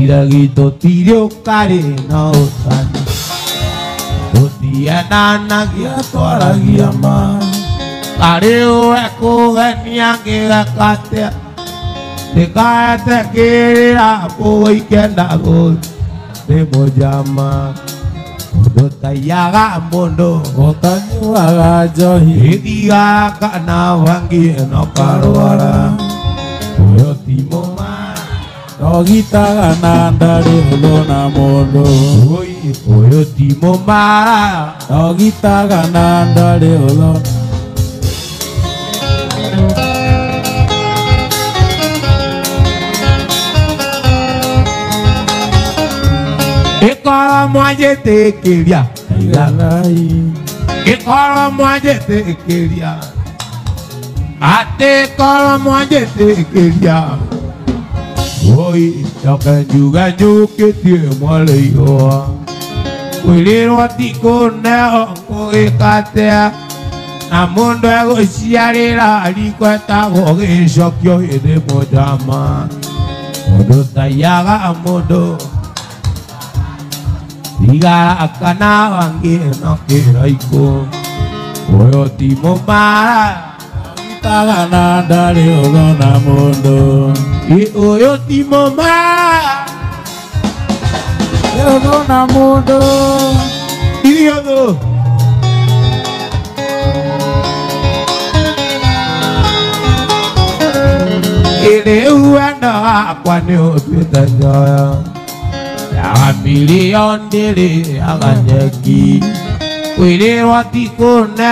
Iragito tirio kare na otani Otia nana gia toara gia ma Kare o eko gania gira katea Te kaya te kere a po ikenda go Te mojama Odo tayaga mondo Otanyu aga johi Ediga kana wangi no karuara Oyo timo ma Ogita gananda de olona mondo Oyo timo ma Ogita gananda de olona Ekara moaje te keria Igalai Ekara moaje te keria Ate ekara moaje te keria Oi, yokan juga nyuke tie mulai oa Kuilir wati kona koe katea Namun doa go siari lari kueta goge shokyo ide mojama Modo tayaga modo Tiga akana wangi no kiraiko Oyo timo mara Ogita gananda de olona mondo Oyo timo mara De olona mondo Idioto Ere uana kwane otueta joya Ya milion diri aganyeki Kuire wati kone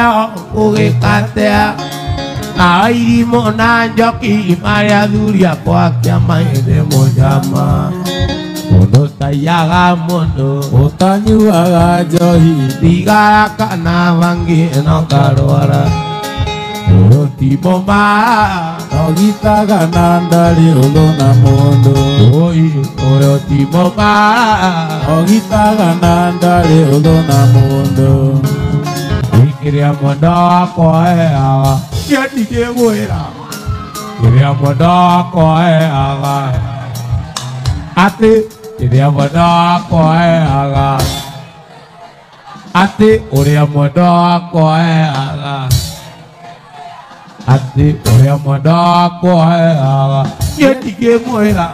oge katea Na iri mona joki maria duria kwa kia maire mojama Mono tayaga mono Otanyu aga johi Tigara kana wangi no karuara Oyo timo ma Ogita gananda de olona mondo Oyo timo ma Ogita gananda de olona mondo Ikiria mondo koe awa Yati ke moera Ikiria mondo koe awa Ate Ikiria mondo koe awa Ate Ikiria mondo koe awa Ate Ikiria mondo koe awa Yati ke moera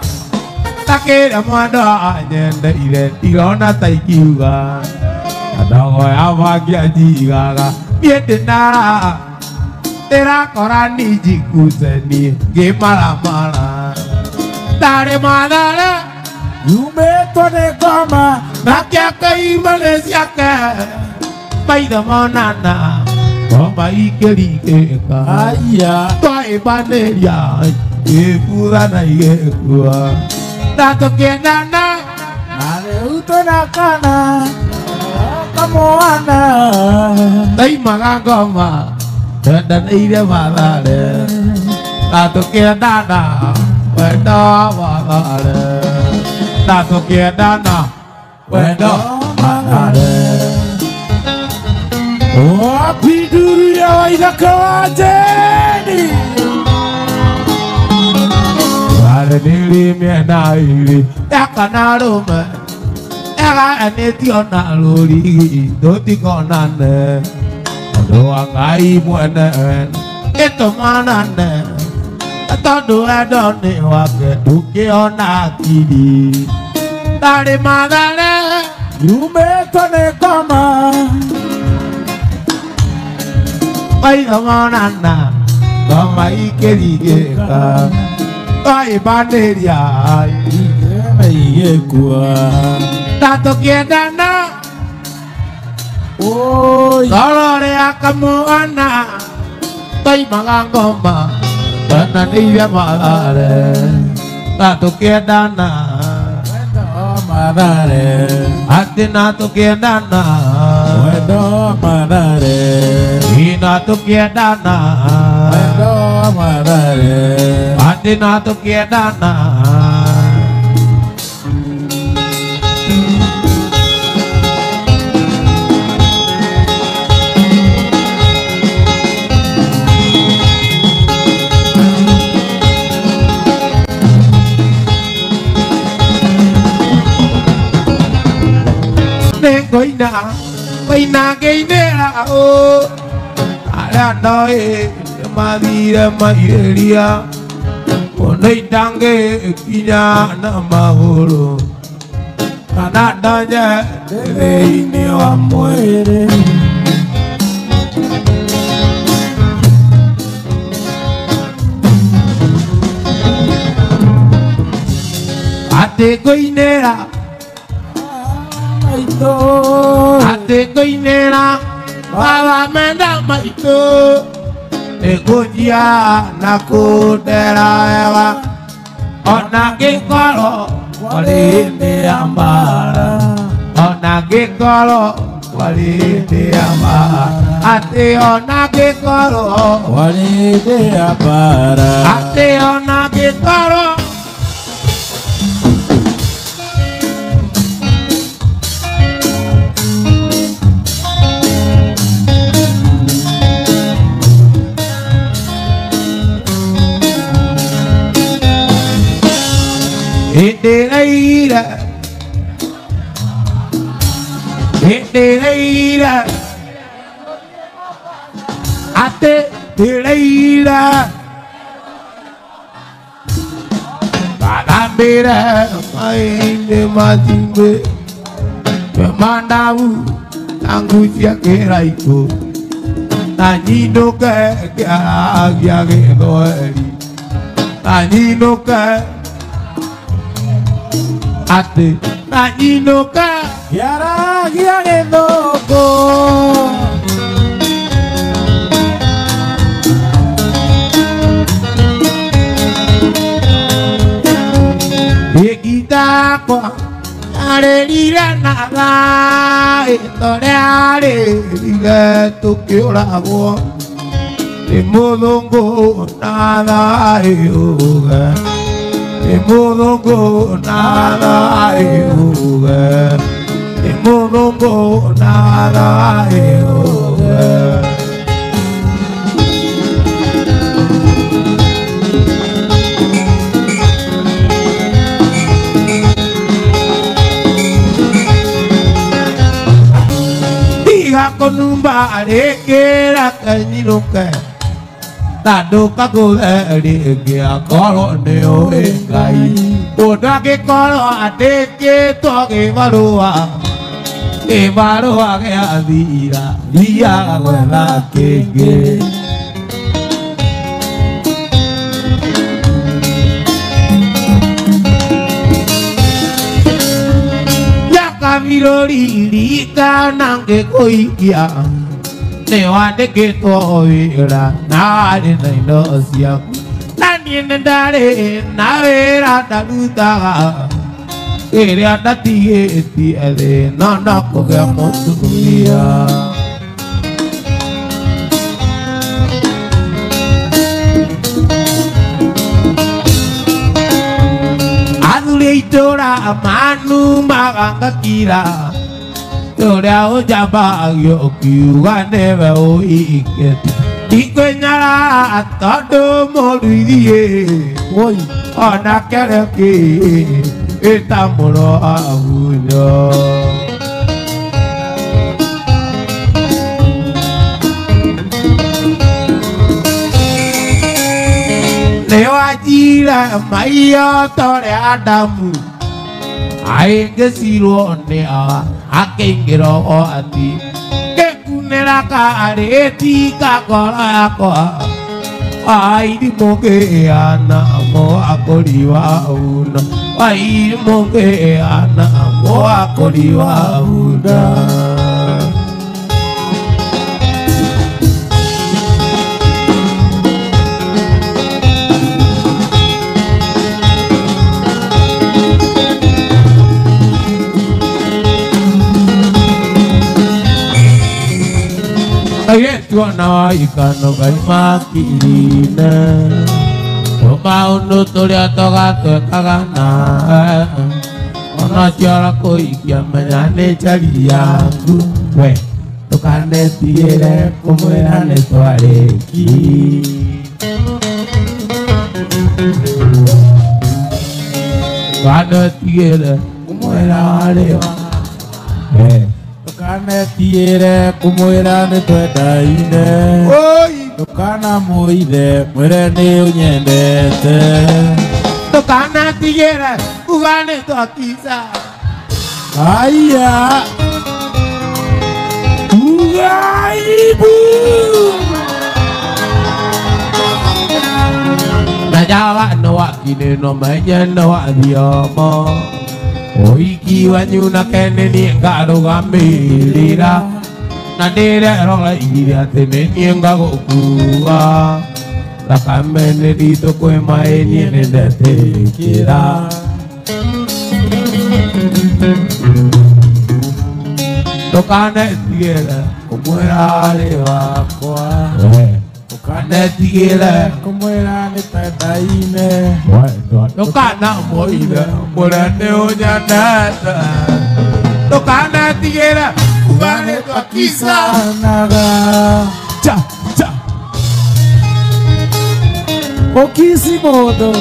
Takira mondo anyende ire Tirona taikiuga Adogo ya vagia jigaga Miete nara Tera korani jikuseni Gemala mala Tare madara Yume tone goma Nakia kai Malaysia ka Baida monana Goma ikeri keka Aya Toa ibaneria Epura na iekua Tato kenana Nare utona kana Kamoana Tay magagoma Dan ire madare Tato kenana Wenda madare Tato kenana Wenda madare Oh piduru ya inakawajeni Wale nili miena ili Yaka rume Yaka enetio na lori Doti konane Doa ngai mwene Ito manane Todo edone wake Duke ona kiri Tari madare Yume tone goma Baida monana Goma ikeri geka Toi baneria Igeme yekua Tato kiendana Oi Dolore akamuana Toi magangoma Tana niya madare Tato kiendana Wendo madare Ate nato kiendana Wendo madare Inato kiendana Wendo madare Ate nato kiendana ne koina keinera o ala noi madira mairia onei tange kinya na mahoro kana danya ni wa moere ate koinera ate koinera baba menda maito ekojia nakudera ewa ona kikoro walinde ambara ona kikoro walinde ambara ate ona kikoro walinde ambara ate ona kikoro Itereira ate tereira kadambira maine mazimbe mandawu angusya keraiko nanyinuka kya gedoeri nanyinuka ate nanyinuka yara giage doko yekita kwa arerira nada itoreare rile tukioragwo ni mudungu nada euga ni mudungu nada euga ni mudungu nada euga konumba arekera kanyiruka taduka kulerege akoro neo engai odake koro ateke toge barua e barua ke adira dia gwetha kenge Mirori kanange koikia ne wande ke toira na de no sia nani ndare na vera daluta ere andati eti ade no no ko ke motuia Tora manu maganga kira Tora o jaba yo kiwa neve o iket Ikoñara todo moridie Oi ona kere ki etamuro ahuyo Newajira maiyo tore adamu Aenge siro ne akengero o ati Kekunera ka areti ka kora ko Aidi moge ana mo akoriwa una Aidi moge ana mo akoriwa una Ayetua na ikano gai makirina Oma unu tulia toga tuekagana Ona ciara koikia menyane chari yangu We, tukane tiere kumwera twareki Tukane tiere kumwera Tukanetiere kumwira ni twendaine. Oi. Tukana muithe mwire ni unyendete. Tukanetiere ugane twakiza. Aya. Ugaibu. Najawa no wakine no manyendo adiomo. Oiki wanyu na keneni ngarugamirira. Na ndire rola iria teneni ngagukua. Thakame rito kwe maeni nendetekira. Tukanetiere kumwira ri wakwa. Tukanetiere kumwira ni twendaine. Tukana moire murane unyandete. Tukanetiere ugane twakiza. Naga. Cha cha. Okisi modo.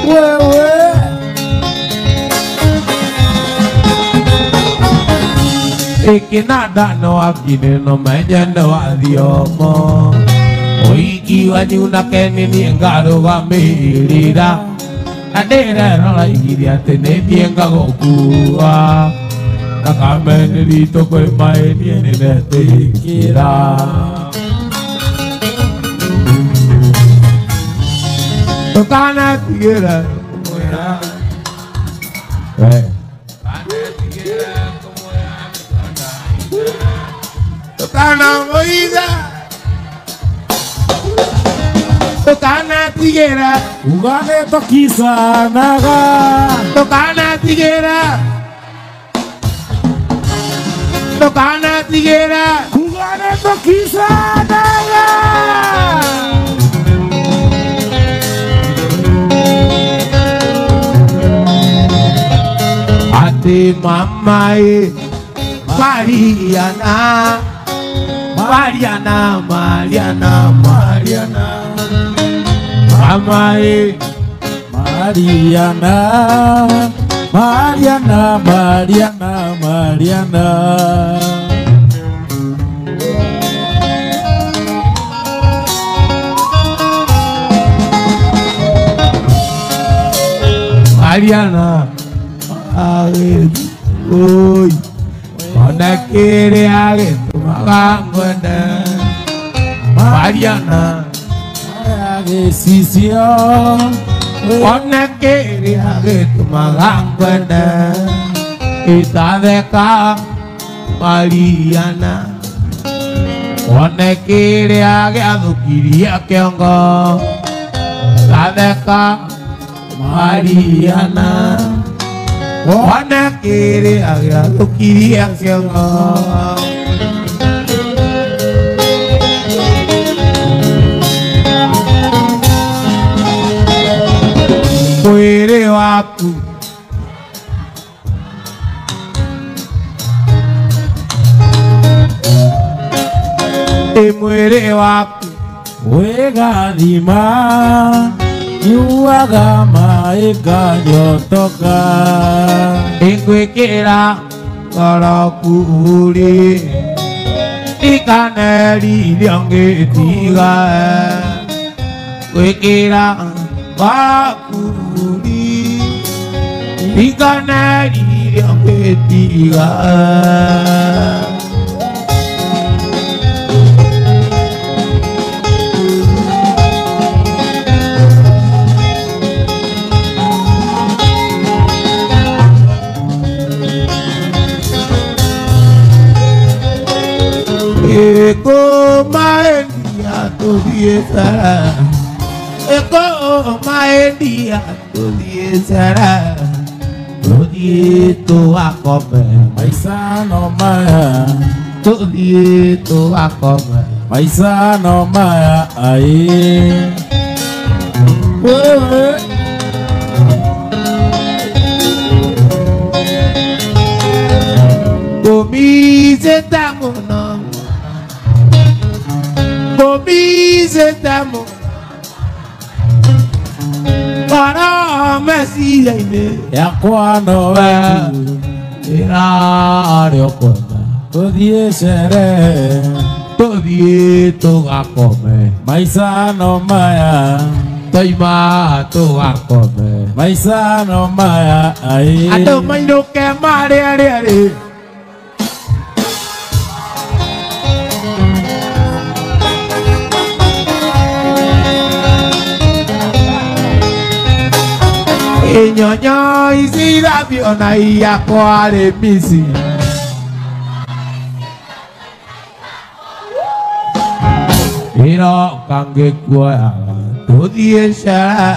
Wewe. Ikinada no akine no manyendo adiomo. Oiki wanyu na keneni ngarugamirira. Na ndire rola iria teneni ngagukua. Thakame rito kwe maeni nendetekira. Tukanetiere kumwira. Tukana moiza. Tukanetiere ugane twakiza naga. Tukanetiere ugane twakiza naga. Ate mamae Mariana. Mariana, Mariana, Mariana. Mamae Mariana, Mariana, Mariana, Mariana. Mariana, oi, ona kere age tumagangwende. Mariana, age sisio, ona kere age tumagangwende. Itadeka Mariana, ona kere age adukiria kiongo. Itadeka Mariana, ona kere age adukiria kiongo. Mwere waku mwere waku wegathima nyuaga maĩ nganyotoka. Ingwĩkĩra ngoro kuri ikaneriria ngĩtiga. Ngwĩkĩra ngoro kuri ikaneriria ngĩtiga. Eko maendia tuliesara, eko maendia tuliesara, tulieto akome, maisha no maya, tulieto akome, maisha no maya aye. Wewe komize tamono, komize tamono. Para Messi ine yakwa no wetu Era riokwenda. Tuthie sherehe. Tuthie tugakome. Maisha no maya. Toima tugakome. Maisha no maya. Ai. Andũ mainũke marĩarĩarĩ. Inyonyo ici ithambio na iyakwa rĩ misi. Iroka ngĩkuoyaga tũthiĩ cara,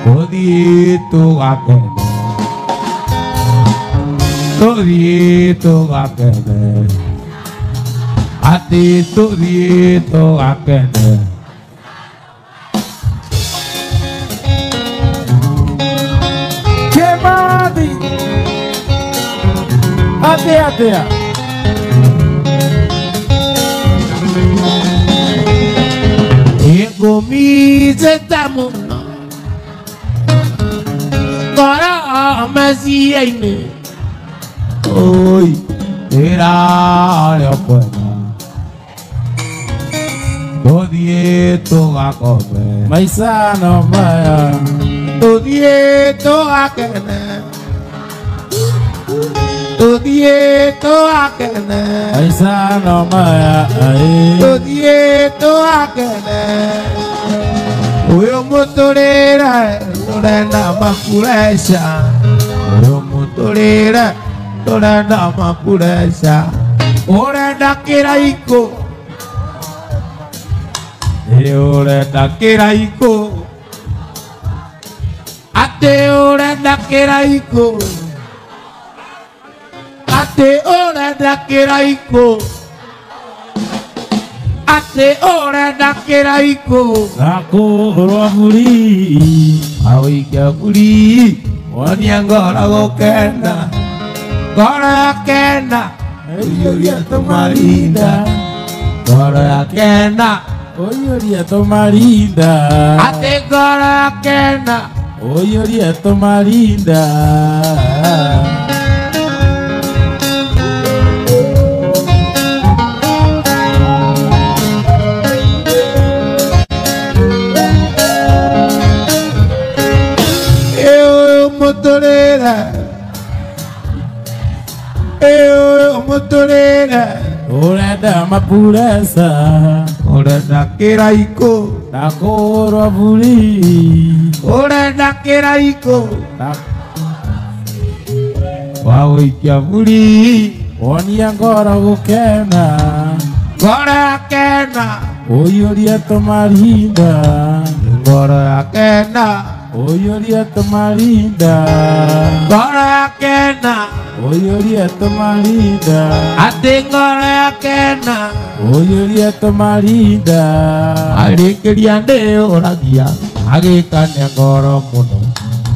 tũthiĩ tũgakene, tũthiĩ tũgakene, atĩ tũthiĩ tũgakene. Kemadi. Atea. Egomize tamuno Kora masiaine Oi Era leokwena Todie tugakome Maisha no maya. Todie tugakene Todie tugakene Maisha no maya. Ai. Todie tugakene Uyo muturire turenda makuresha Uyo muturire turenda makuresha Urenda kiraiko Urenda kiraiko Ate urenda kiraiko Ate urenda kiraiko Ate urenda kiraiko Nakurwa buri. Awikia buri Wonia ngora gukenda Ngora kenda Uyuria tumarinda Ngora kenda Uyuria tumarinda. Ate ngora kenda Uyuria tumarinda. Muturire Urenda mapuresa. Urenda kiraiko Nakurwa buri. Urenda kiraiko Wawikia buri Wonia ngora gukena. Ngora kenda Uyuria tumarinda. Ngora kenda Uyuria tumarinda. Ngora kenda Uyuria tumarinda. Ate ngora kenda Uyuria tumarinda. Arĩkĩria ndĩũragia agĩkania ngoro mũno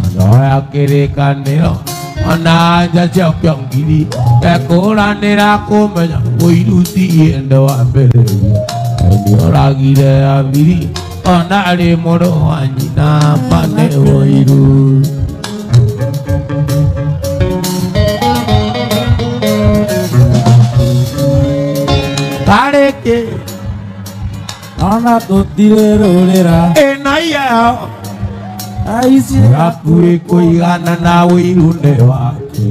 Anoya kĩrĩkanĩro ona nja ciakio ngiri ekũranĩra kũmenya mũiruti ende wa mbere nĩoragire abiri ona arĩ mũrũ wa nyina mane ũiru tarĩkĩ Ona tutire rũrĩra. ĩno yao Aici hakuhĩ kũigana na ũiru-nĩ wake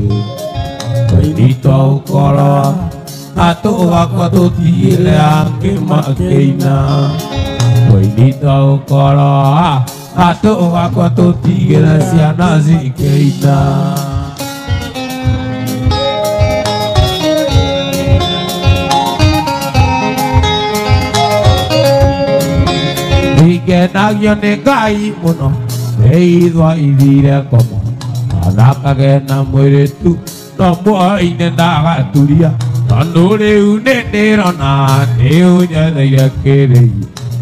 Wainitwo ũkoro na tũgakua tũtigĩre angĩ makĩina Wainitwo ũkoro na tũgakua tũtigĩre ciana cikĩina Ngenagio nĩ Ngai mũno Ndeithwa ithire komo Anakage na mũirĩtu No mwoine ndagaturia Tondũ rĩu nĩ ndĩrona Nĩũnyetheire kĩrĩi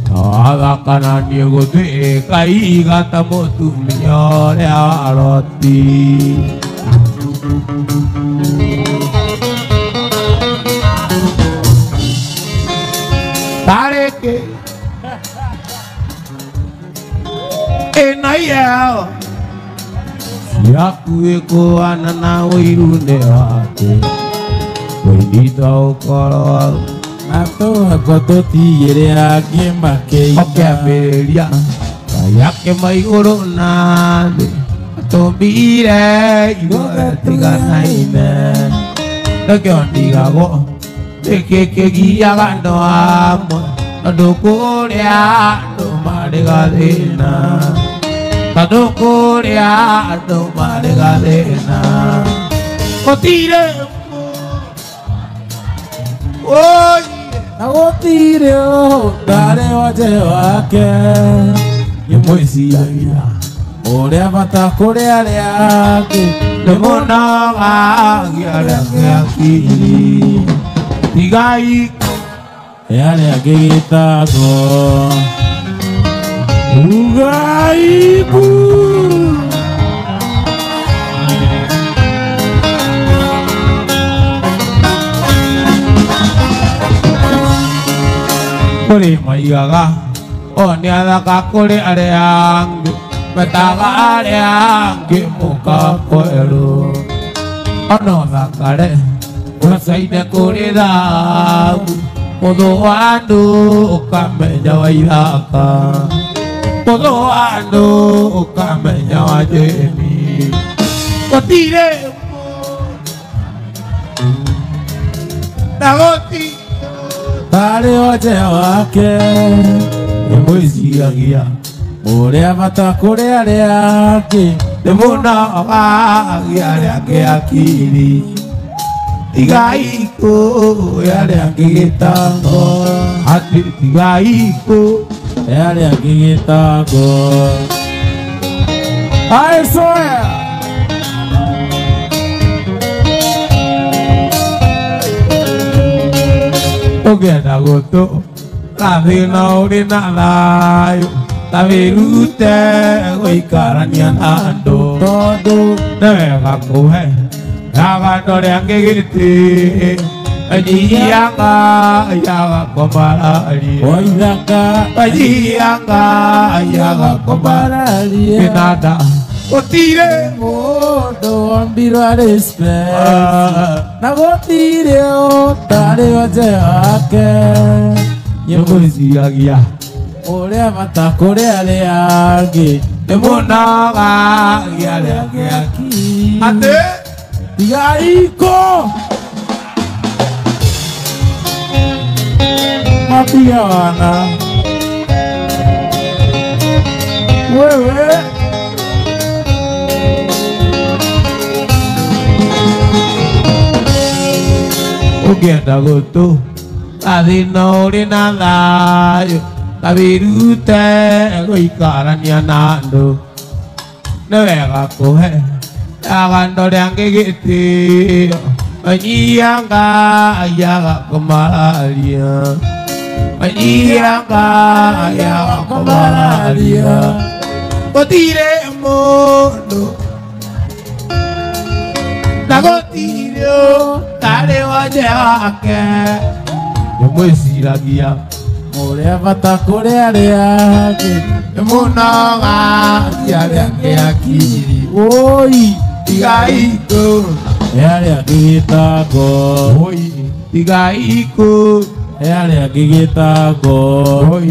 Na wathakana niĩ gũtuĩka igata mũtumia ũrĩa wa Loti Tarĩkĩ ĩno yao Yaku eko anana oirune wake Koinita okoro Ato akoto tigere ake makeita Okeambĩrĩria Kayake maigũrũ na thĩ Tũmbire igũrũ tiganaine Nakĩo ndigagwo Nĩkĩkĩgiaga andũ amwe Tondũ kũrĩa andũ marĩ gathĩna Tondũ kũrĩa andũ marĩ gathĩna Gũtirĩ Oi Na gũtirĩ ndarĩ wanje wake Nĩmwĩciragia Ũrĩa bata kũrĩ arĩa angĩ Nĩmũnogagia arĩa akiri Tigai arĩa angĩ gĩtango Ugaiku Kũrĩ maigaga O nĩ athaka kũrĩ arĩa angĩ Metaga arĩa angĩ mũka kwerũ Ona ũthakare Ũcaine kũrĩ thabu Mũthũ wa andũ ũkamenya wa ithaka Mũthũ wa andũ ũkamenya wa Jemi Gũtirĩ Na gũtirĩ ndarĩ wanje wake Nĩmwĩciragia Ũrĩa bata kũrĩ arĩa angĩ Nĩmũnogagia arĩa angĩ akiri Tigai kũrĩ arĩa angĩ gĩtango Atĩ tigai kũrĩ arĩa angĩ gĩtango I swear Ũngĩenda gũtũ Gathĩna ũrĩ na thayũ Ta wĩrute gũikarania na andũ Tondũ nĩ wega kũhe Gagano rĩa gĩgĩtĩ Nyihianga yaga kũmararia Oithaka Nyihianga yaga kũmararia Kĩnanda Gũtirĩ mũndũ ombirwo respect Na gũtirĩ ndarĩ wanje wake Nĩmwĩciragia Ũrĩa bata kũrĩ arĩa angĩ Nĩmũnogagia arĩa angĩ akiri Atĩ Tigai kũ Mapia wana Wewe Ũngĩenda gũtũ Gathĩna ũrĩ na thayũ Ta wĩrute gũikarania na andũ Nĩ wega kũhe Gagano rĩa gĩgĩtĩo Nyihianga yaga kũmararia Nyihianga yaga kũmararia Gũtirĩ mũndũ Na gũtirĩ ndarĩ wanje wake Nĩmwĩciragia Ũrĩa bata kũrĩ arĩa angĩ Nĩmũnogagia arĩa angĩ akiri Oi Tigai kũrĩ arĩa angĩ gĩtango Oi tigai kũrĩ arĩa angĩ gĩtango Oi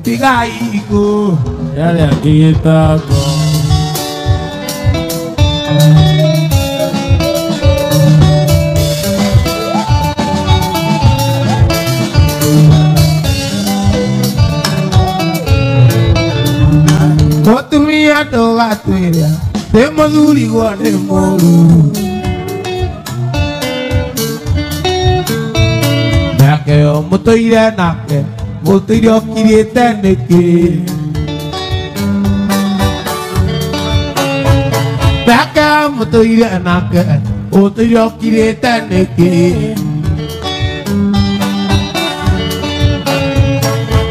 tigai kũrĩ arĩa angĩ gĩtango Mũtumia ndũgatwĩre Ndĩ mũthuri gwa nĩ mũru Nake o mũtũire nake Mũtũire ũkirĩte nĩkĩ Nake mũtũire nake Mũtũire ũkirĩte nĩkĩ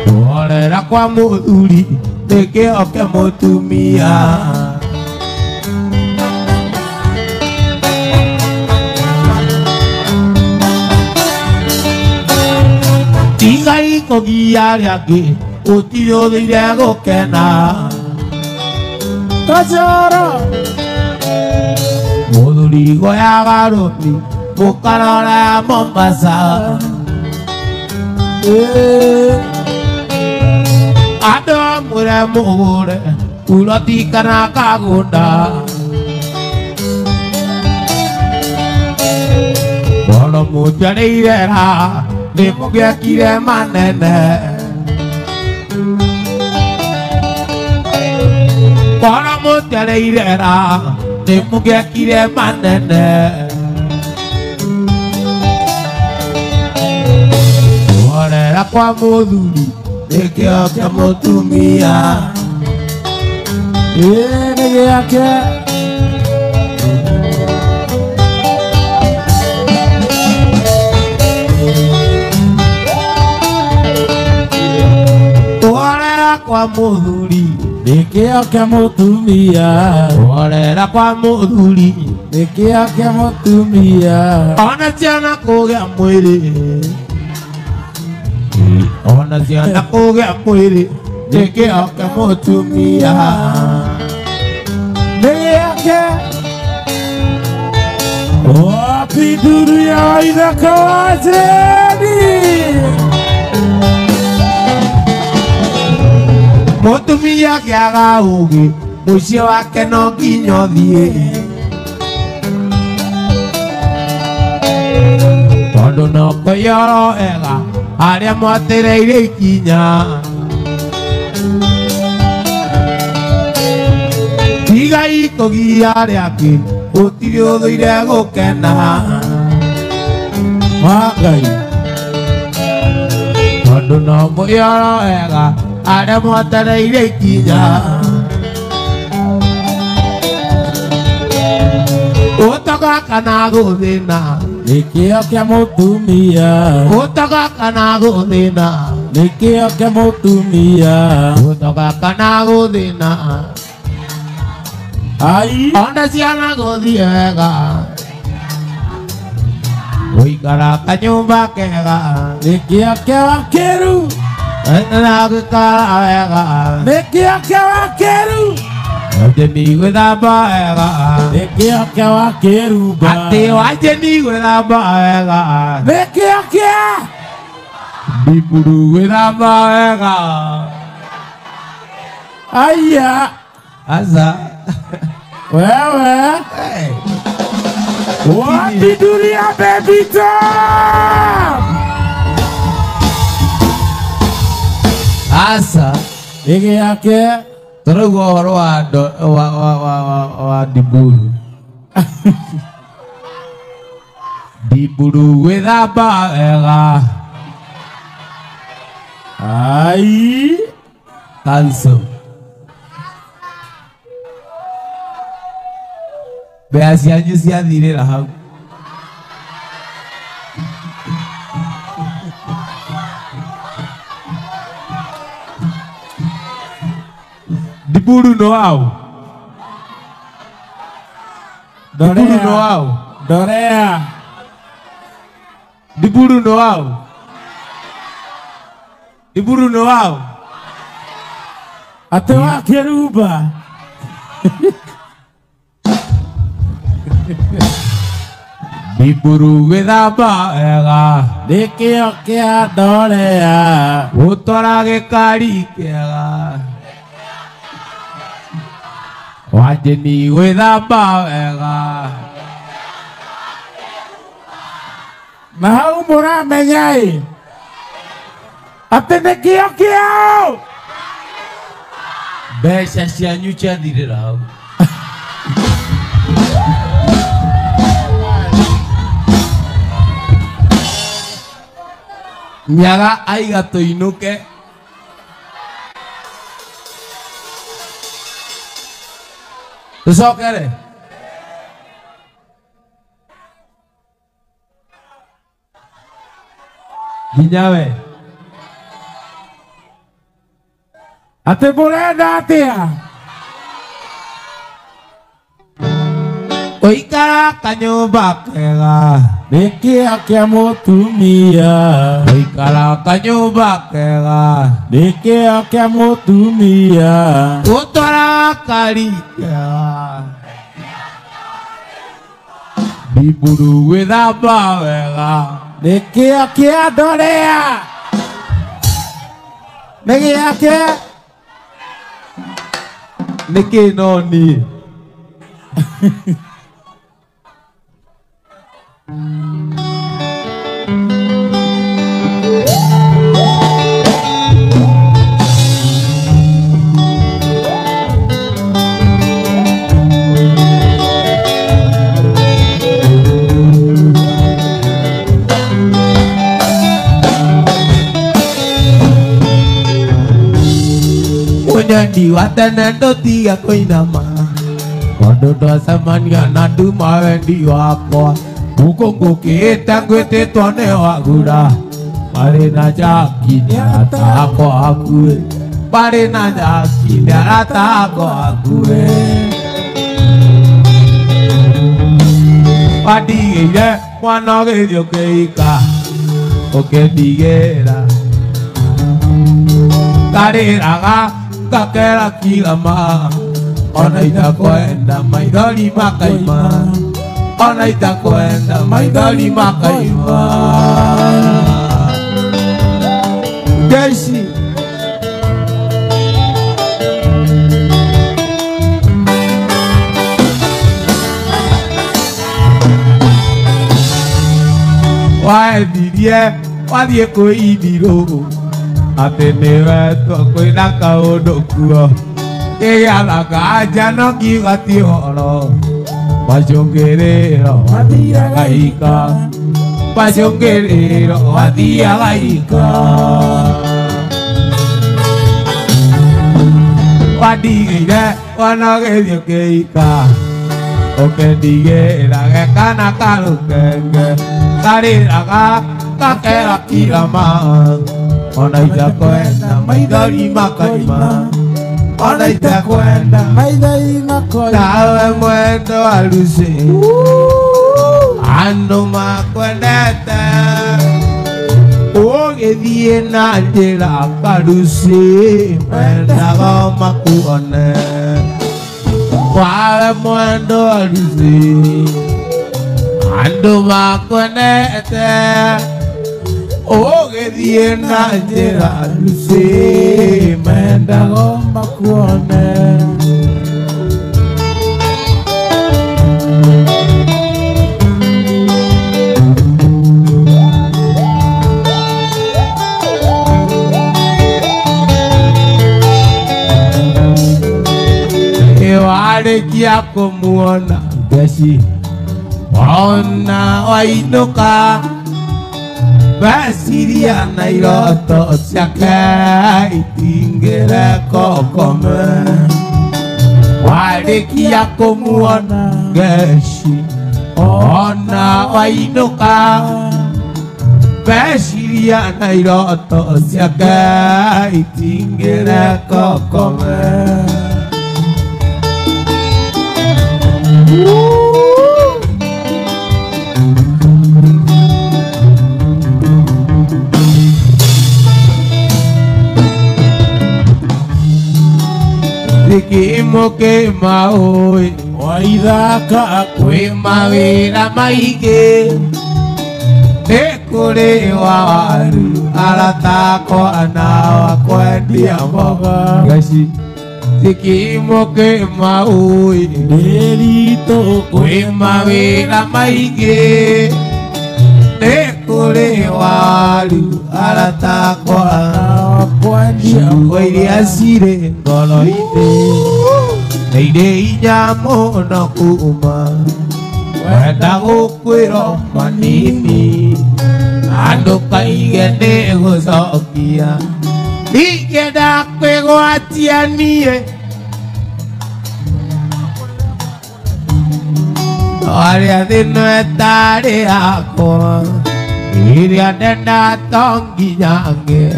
Kũhorera kwa mũthuri Nĩkĩo kĩa mũtumia Tigai kũgia arĩa angĩ Gũtirĩ ũthũire gũkena Kajara Murigo ya Garomi Mukarora ya Mombasa Ado mure mure Ulotika na Kagunda Wolo mujane irera Nimugia kire manene Wolo mujane irera Nimugia kire manene Orera kwa muthuri Nikio kia mutumia Nikio kia Orera kwa muthuri Nikio kia mutumia Orera kwa muthuri Nikio kia mutumia Ona ciana kugia mwiri Ona ciana kugia mwiri Nikio kia mutumia Nikio kia Wapi dunia inakawazeni Mutumia kiaga ugi Mucio wake no nginya thie Tondu no kwiyoro ega Aria mwatereire ikinya Tiga ikugia riaki Gutiri uthuire gukena Magai Tondu no kwiyoro ega Aria mwatereire ikinya Utoka kana guthina Nikio kia mutumia Utoka kana guthina Nikio kia mutumia Utoka kana guthina Ai Onda ciana guthie wega Uikara kanyumba kega Nikio kia wakeru Na gukara wega Nikio kia wakeru Wajeni gwithamba wega Nikio kia wakeru Ati wajeni gwithamba wega Nikio kia Biburu gwithamba wega Aya Asa Wewe Hey Wapi dunia baby top Asa Nikio kia Terugwa horo wa Diburu Diburu gwithamba wega Ai Cancel Mbea cianyu ciathirĩra hau Diburu no wao Diburu no wao Dorea Diburu no wao Diburu no wao Ate wakeruba Diburu gwithamba wega Nikio kia dorea Gutwara gikari kiega Wajeni gwithamba wega Na hau muramenya Ate nikio kiao Mbeca cianyu ciathirĩra hau Nyaga aiga tuinuke Tucokere Hinya we Ate murenda atia Uikara kanyumba kega Nikio kia mutumia Uikara kanyumba kega Nikio kia mutumia Gutwara gakari kega Iburu gwĩthamba wega nĩkĩo kĩandorea nĩ gĩake nĩkĩ no niĩ Nyandi watene ndotiga kuinama Kondo twasemania na nduma wendi wakwa Guko ngũkĩte ngwĩtĩtwo nĩ wagura Marĩ na njaki nĩ arata akwa hakuhĩ Marĩ na njaki nĩ arata akwa hakuhĩ Wandigĩire mwana ũgĩthiĩ ũkĩika Ũkĩndigĩra Ngarĩraga Kakera kilama Ona itakwenda maithori makaima Ona itakwenda maithori makaima Jeshi Waendirie wathiĩ kwĩithirũ Atĩ nĩwe kwĩna kaũndũ kuo Kĩgĩathaga njano kĩgati ũhoro Macũngĩrĩro wathiaga ika Macũngĩrĩro wathiaga ika Wandigĩire mwana ũgĩthiĩ ũkĩika Ũkĩndigĩra gekana karũkenge Karĩraga gakera kirama Ona itakwenda maithori makaima Ona itakwenda maithori makaima Nawe mwendo harusi Andũ makwendete Ũgĩthiĩ na njĩra karusi Mendaga makuone Wawe mwendo harusi Andũ makwendete Ũgĩthiĩ na njĩra rusi mendaga makuone Warĩkia kũmuona Jeshi Ona wainũka Besiria na iroto ciake itingĩre kokome Warĩkia kũmuona Jeshi Ona wainũka Besiria na iroto ciake itingĩre kokome Kĩmo maũĩ waithaka kwĩ mawĩra maingĩ nĩ kũrĩ waru arata akwa na wakwendia mboga Gaci kĩmo maũĩ nĩ ritũ kwĩ mawĩra maingĩ nĩ kũrĩ waru arata akwa na wakwendia mboga iria cirĩ ngoro-inĩ Nĩirĩ hinya mũno kuma Wenda gũkwĩrwo manini Na ndũkaige nĩ gũcokia Ingĩenda kwĩgwatia niĩ Arĩa thĩno ĩtarĩ yakwa Ĩrĩa ndenda to nginya ngĩe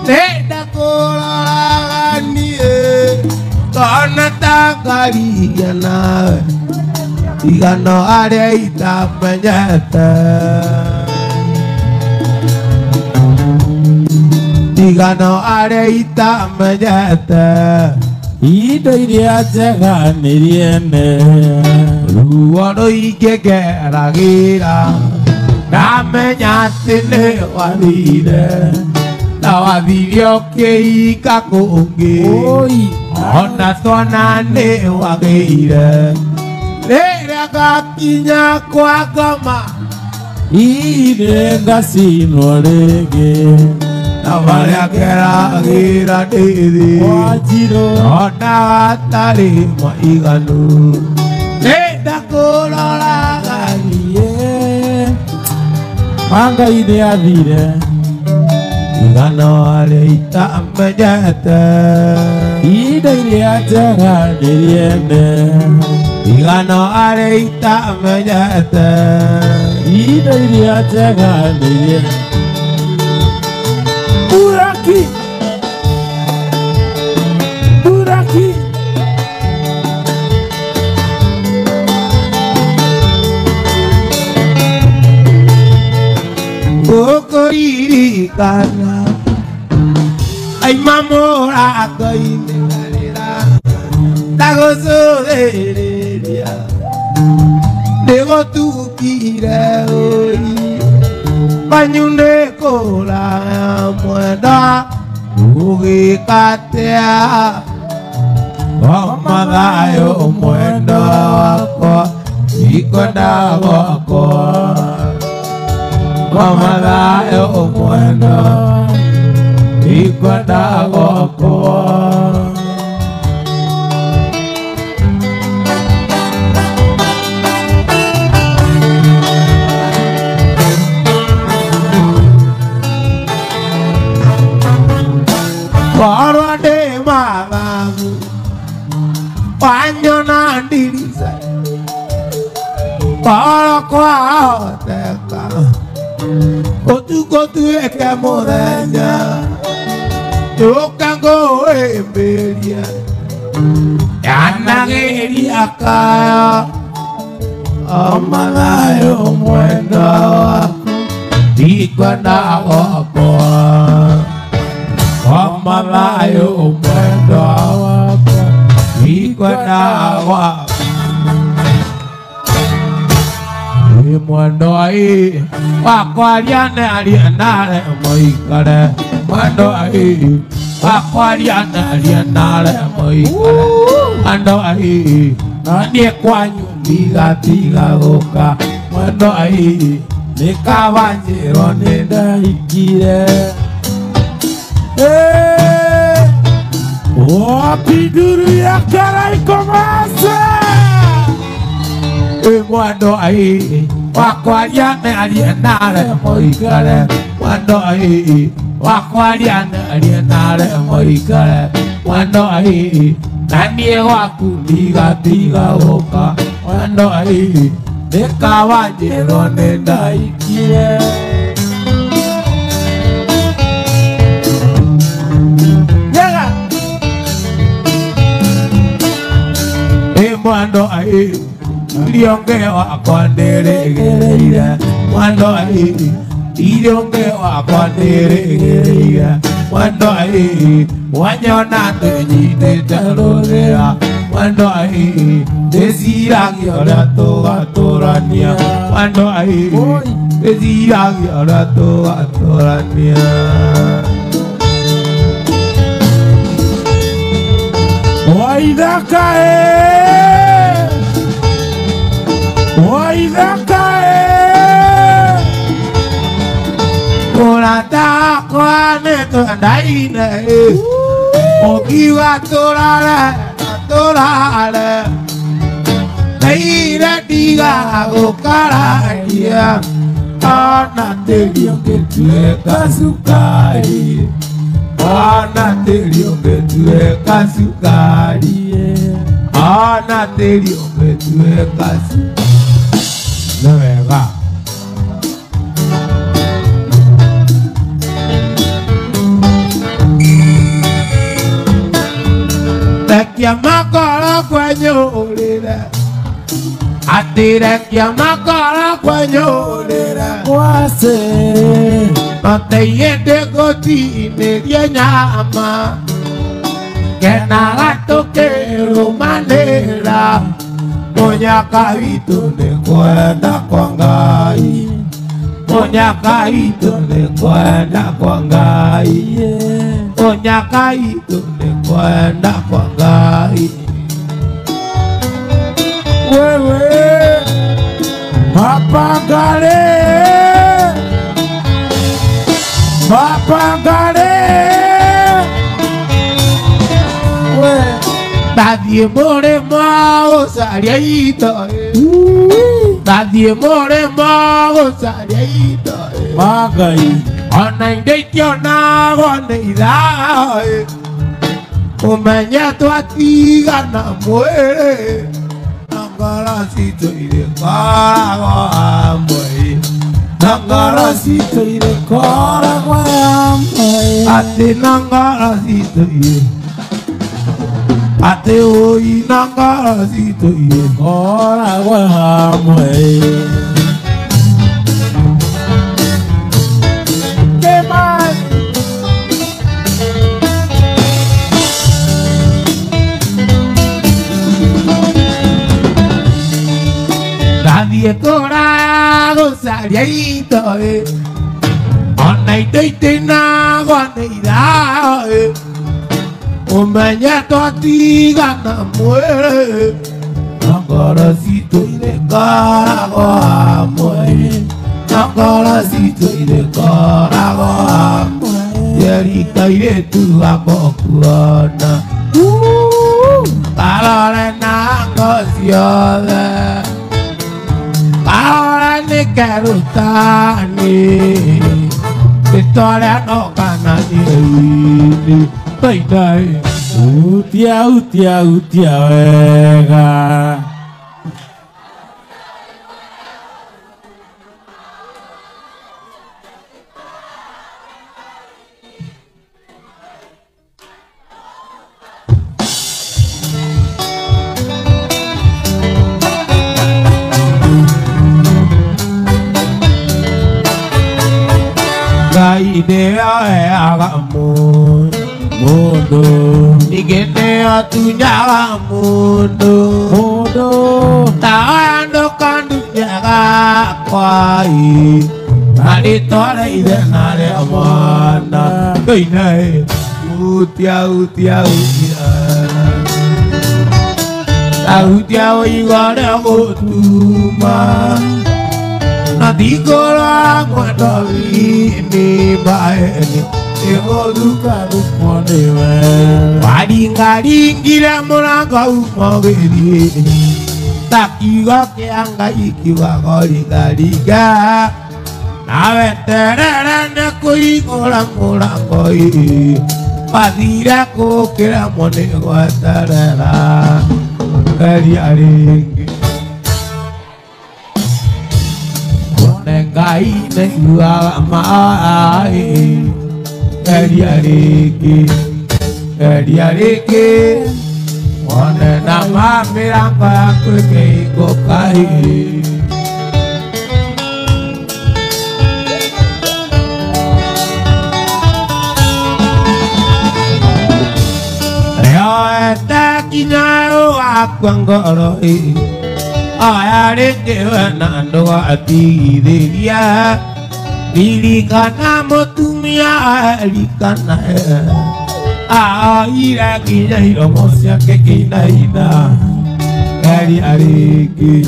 Nĩnda kũroraga niĩ Kona tangaria nawe Igano arĩa itamenyete Igano arĩa itamenyete Indo iria njega nĩ riene Uoro ikegera gira Namenya tene wathire Na wathirio kĩika kũngĩ Ona twana nĩ wagĩire Rĩrĩa ngakinya kwa ngoma Ire ngacinwo rĩngĩ Na marĩa ngeragĩra ndĩthĩ Wanjirũ Ona hatarĩ maiganu Nĩndakũroraga Mangai nĩ athire Igana arĩa itamenyete Ihinda iria njega nĩrĩende Igana arĩa itamenyete Ihinda iria njega nĩrĩende Buraki Buraki Gũkũririkana Aimamũra ngoinĩgarĩra Ndagũcũthĩrĩria Ndĩgũtukire ũri Banyu nĩkũraya mwenda Ũgĩkatea Wamathayo mwenda wakwa Ikwenda gwakwa Wamathayo mwenda Ikwenda gwakwa Korwo ndĩ mathagu Wanyona ndirica Korwo kwahoteka Ũtukũ tuĩke mũthenya Njũke ngũhĩmbĩria Yanagĩria kaya O mathayo mwenda waku Ndikwenda gwakwa O mathayo mwenda wakwa Ndikwenda gwakwa Mwendo ai wakwaria naria nare moikare Mwendo ai wakwaria naria nare moikare Mwendo ai nanie kwanyu ndigatiga gũka Mwendo ai nĩkabanjĩrwo nĩ ndaikire Wapinduru ya karaiko mase Mwendo ai wakwaria naria nare moikare Mwendo ai wakwaria naria nare moikare Mwendo ai nanie gwaku ndigatiga gũka Mwendo ai nĩkabanjĩrwo nĩ ndaikire Mwendo ai Irionge wakwa ndĩrĩgĩrĩire Mwendo ai Irionge wakwa ndĩrĩgĩrĩire Mwendo ai Wanyona tũnyitĩte rũrĩa Mwendo ai Ndĩciragia ũrĩa tũgatũrania Mwendo ai Ndĩciragia ũrĩa tũgatũrania Waithaka Waithaka Mũrata wakwa nĩtwendaine Ũkiuga tũrare tũrare Ndeire ndigagũkararia Ona tĩri ũngĩtuĩka cukari Ona tĩri ũngĩtuĩka cukari Ona tĩri ũngĩtuĩka cukari Nĩ wega Rekia makoro kwenyũrĩre Atirekia makoro kwenyũrĩre Wase Mateire ndĩgũtinĩrie nyama Kenaga tũkĩrũmanĩra Munyaka itu ni kwenda kwa Ngai, munyaka itu ni kwenda kwa Ngai, munyaka itu ni kwenda kwa Ngai. Wewe mapangale, mapangale, nadie more mau saria ito, nadie more mau saria ito. Magai, Onai dei tiona onai dai, umenya tu ati gana muere. Nangara sito ire kara amoi, nangara sito ire kara amoi. Ate nangara sito ire, ate oi nangara sito ire kara amoi. Nadie cora gozaria ito, onai deite na guaneira, umenya to ati gana muere. Nangara sito ire kara amoi, nangara sito ire kara amoi. Yeri kaire tu akokuana, kalore na kosiole. Ahora ne quero tani, história no canadinho, dai dai. utia, utia, utia, vega. Idea é agamundo, Mundo, ninguém atunya mundo, mundo, tá ando quando chega quai, ali toda ideia na remana, quem é? Utia, utia, utia, a utia o igora gotuma. Nadigora quando vini baeni, ego duka Modewe, Padingaringira moranga umogeri, takiwa kianga ikiwa goriga, nawe tererene kuigora morangoi, padira kukira mone guatarera, kariaringi. Ngai negua mai, kariaringi, kariaringi, one nama miranga kuke gokai. Kinau aku anggoroi, ayah dewa nando ati dia, dilikana motumia dilikana, ayah kina hiromosya kekina ina, kari areke,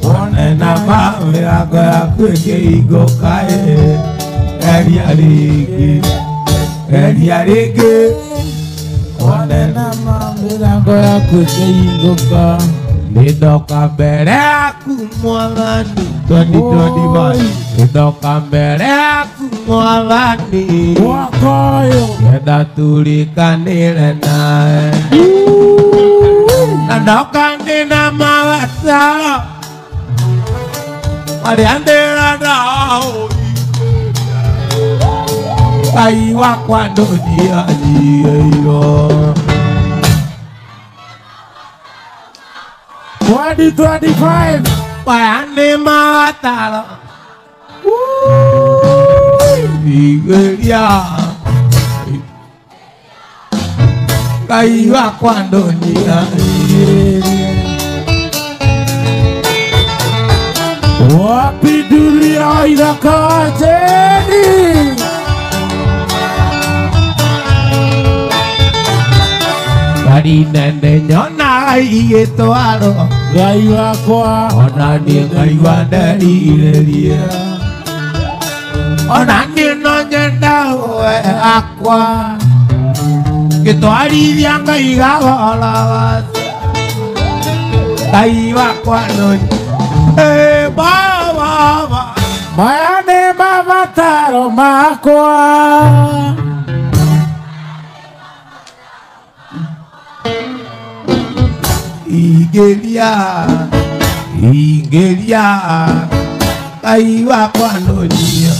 one nama meraga aku keigo kae, kari areke, one nama meraga aku keigo ka, lidoka bere aku mualani, todi boy, lidoka bere aku mualani, Wakoyo, yada tulikan ilena, lidoka dina mawasala, mariandera dao. Kaiwa cuando dia yo 2025 Pane matalo Igeria Ngai wakwa ndonia wapi dunia inakaa teni Gari nene nyona igĩtwarwo Ngai wakwa ona niĩ Ngai wanderirĩria ona niĩ no nyenda we akwa ngĩtwarithia Ngai gahora Ngai wakwa baba maya nĩ mabataro makwa Ingeria Ngai wakwa ndonia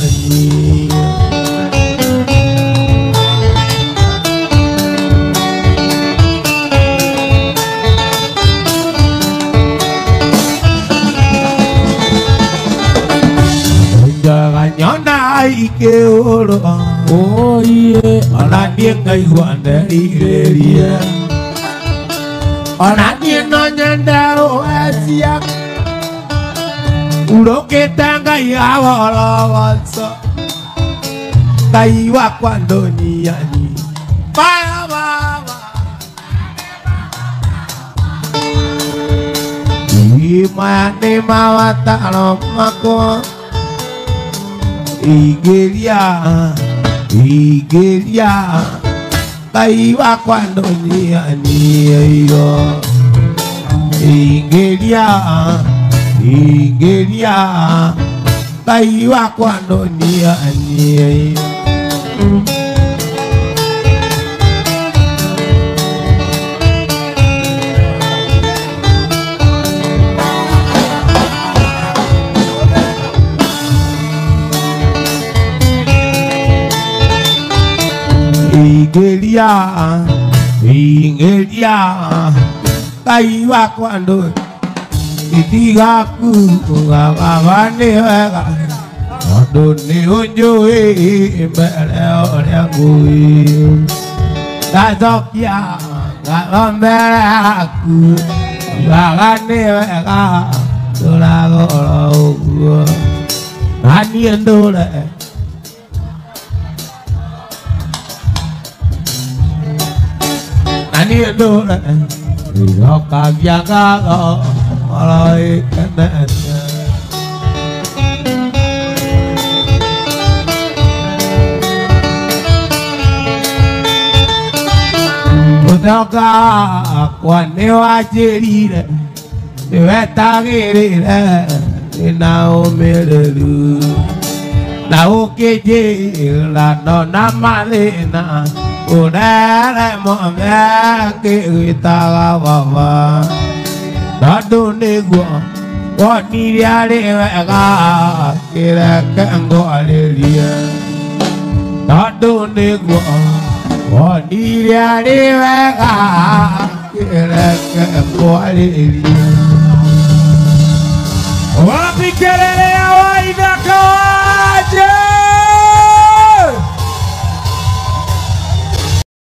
Nyona ikĩũrwo oye ona niĩ Ngai wanderirĩria ona niĩ no nyende ũwecia urũkĩte Ngai agorogoco Ngai wakwa ndũniani maya baba maya nĩ mabataro makwa Ingeria Ngai wakwa ndũniani iro Ingeria Ngai wakwa ndũniani Ingeria Ngai wakwa ndũniani itigakuga baba nĩ wega tondũ nĩ ũnjũĩ mbere ũrĩa ngũĩ ndacokia ngatho mbere yaku ugaga nĩ wega ndũragoro ũguo na niĩ ndũre na niĩ ndũre irokagia ngatho kenete Gũcoka kwa nĩ wanjĩrire nĩ wetagĩrĩre wĩna ũmĩrĩru na ũkĩnjĩra ndona mathĩna ũreremwo ngĩgwĩtaga baba tondũ nĩguo wonire arĩ wega kĩreke ngwarĩrie tondũ nĩguo wonire arĩ wega kĩreke ngwarĩrie wapi kelele ya waithaka waje